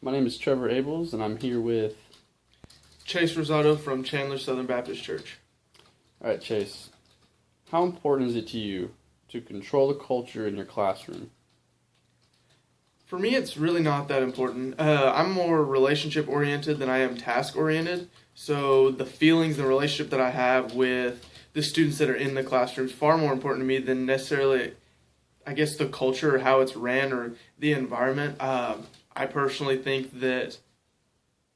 My name is Trevor Abels, and I'm here with. Chase Rosado from Chandler Southern Baptist Church. All right, Chase. How important is it to you to control the culture in your classroom? For me, it's really not that important. I'm more relationship oriented than I am task oriented. So the feelings and the relationship that I have with the students that are in the classroom is far more important to me than necessarily, I guess, the culture or how it's ran or the environment. I personally think that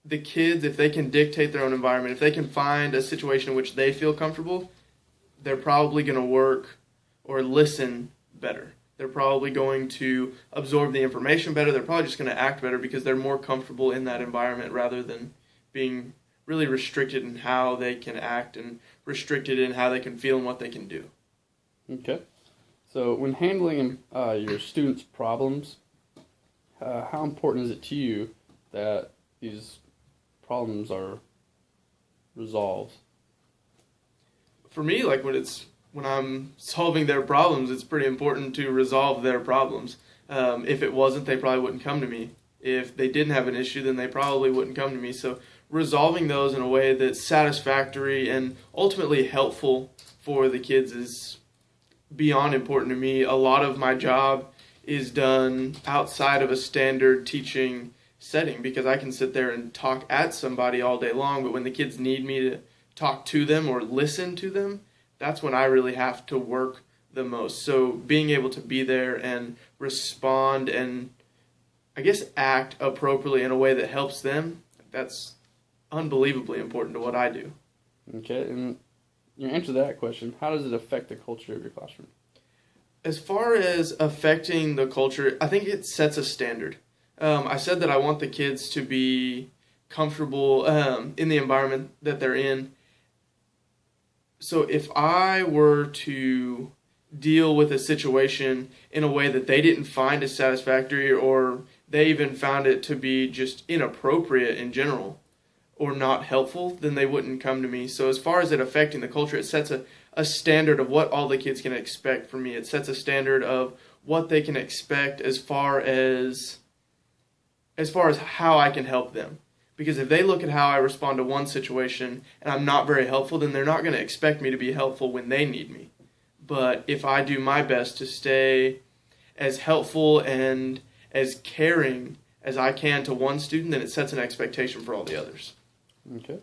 the kids, if they can dictate their own environment, if they can find a situation in which they feel comfortable, they're probably going to work or listen better. They're probably going to absorb the information better. They're probably just going to act better because they're more comfortable in that environment rather than being really restricted in how they can act and restricted in how they can feel and what they can do. Okay. So when handling your students' problems, how important is it to you that these problems are resolved? For me, like when I'm solving their problems, it's pretty important to resolve their problems. If it wasn't, they probably wouldn't come to me. If they didn't have an issue, then they probably wouldn't come to me. So resolving those in a way that's satisfactory and ultimately helpful for the kids is beyond important to me. A lot of my job is done outside of a standard teaching setting because I can sit there and talk at somebody all day long, but when the kids need me to talk to them or listen to them, that's when I really have to work the most. So being able to be there and respond and, I guess, act appropriately in a way that helps them, that's unbelievably important to what I do. Okay, and your answer to that question, how does it affect the culture of your classroom? As far as affecting the culture, I think it sets a standard. I said that I want the kids to be comfortable in the environment that they're in. So if I were to deal with a situation in a way that they didn't find as satisfactory or they even found it to be just inappropriate in general or not helpful, then they wouldn't come to me. So as far as it affecting the culture, it sets a standard of what all the kids can expect from me. It sets a standard of what they can expect as far as how I can help them. Because if they look at how I respond to one situation and I'm not very helpful, then they're not going to expect me to be helpful when they need me. But if I do my best to stay as helpful and as caring as I can to one student, then it sets an expectation for all the others. Okay.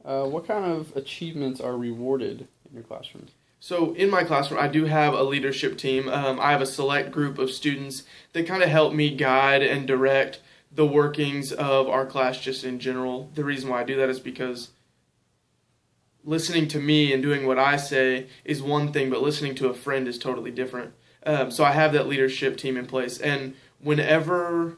What kind of achievements are rewarded in your classroom? So in my classroom, I do have a leadership team. I have a select group of students that kind of help me guide and direct the workings of our class just in general. The reason why I do that is because listening to me and doing what I say is one thing, but listening to a friend is totally different. So I have that leadership team in place. And whenever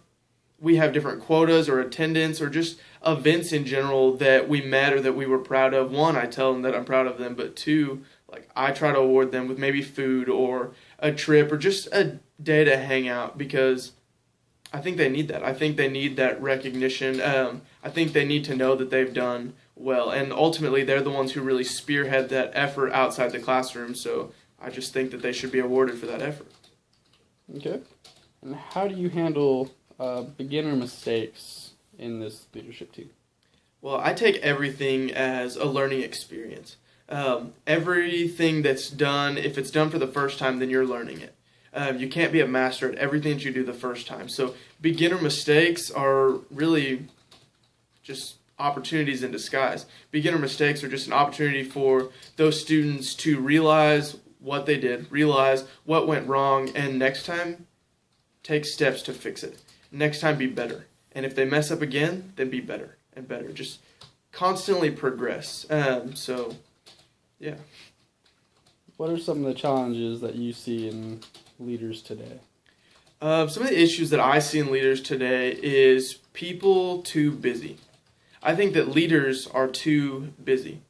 we have different quotas or attendance or just events in general that we met or that we were proud of, one, I tell them that I'm proud of them, but two, like I try to award them with maybe food or a trip or just a day to hang out because I think they need that. I think they need that recognition. I think they need to know that they've done well. And ultimately, they're the ones who really spearhead that effort outside the classroom. So I just think that they should be awarded for that effort. Okay. And how do you handle beginner mistakes in this leadership team? Well, I take everything as a learning experience. Everything that's done, if it's done for the first time, then you're learning it. You can't be a master at everything that you do the first time. So beginner mistakes are really just opportunities in disguise. Beginner mistakes are just an opportunity for those students to realize what they did, realize what went wrong, and next time, take steps to fix it. Next time, be better. And if they mess up again, then be better and better. Just constantly progress. Yeah. What are some of the challenges that you see in leaders today? Some of the issues that I see in leaders today is people too busy. I think that leaders are too busy.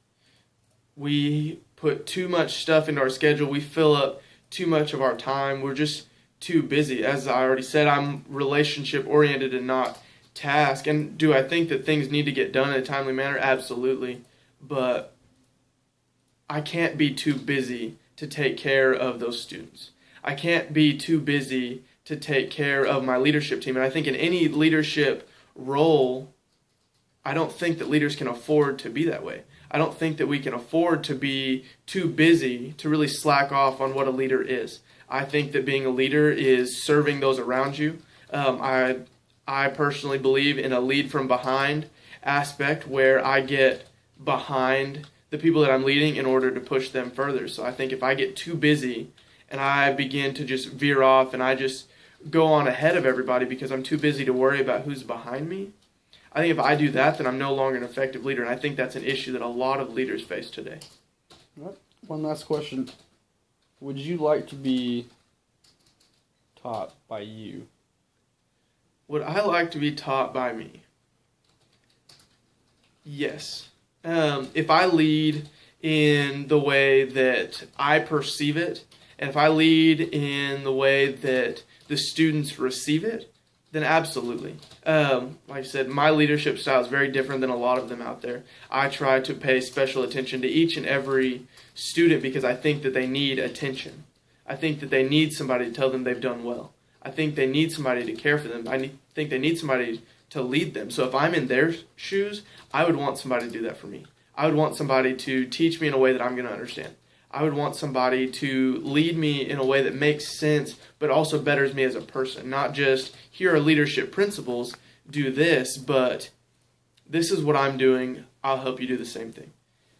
We put too much stuff into our schedule. We fill up too much of our time. We're just too busy. As I already said, I'm relationship oriented and not task. And do I think that things need to get done in a timely manner? Absolutely. But I can't be too busy to take care of those students. I can't be too busy to take care of my leadership team. And I think in any leadership role, I don't think that leaders can afford to be that way. I don't think that we can afford to be too busy to really slack off on what a leader is. I think that being a leader is serving those around you. I personally believe in a lead from behind aspect where I get behind the people that I'm leading in order to push them further. So I think if I get too busy and I begin to just veer off and I just go on ahead of everybody because I'm too busy to worry about who's behind me, I think if I do that, then I'm no longer an effective leader. And I think that's an issue that a lot of leaders face today. One last question. Would you like to be taught by you? Would I like to be taught by me? Yes. If I lead in the way that I perceive it, and if I lead in the way that the students receive it, then absolutely. Like I said, my leadership style is very different than a lot of them out there. I try to pay special attention to each and every student because I think that they need attention. I think that they need somebody to tell them they've done well. I think they need somebody to care for them. Think they need somebody to lead them. So if I'm in their shoes, I would want somebody to do that for me. I would want somebody to teach me in a way that I'm going to understand. I would want somebody to lead me in a way that makes sense, but also betters me as a person. Not just, here are leadership principles, do this, but this is what I'm doing, I'll help you do the same thing.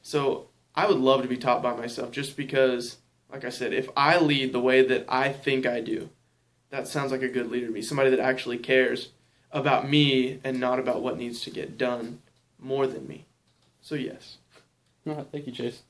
So I would love to be taught by myself just because, like I said, if I lead the way that I think I do, that sounds like a good leader to me. Somebody that actually cares about me and not about what needs to get done more than me. So yes. All right, thank you, Chase.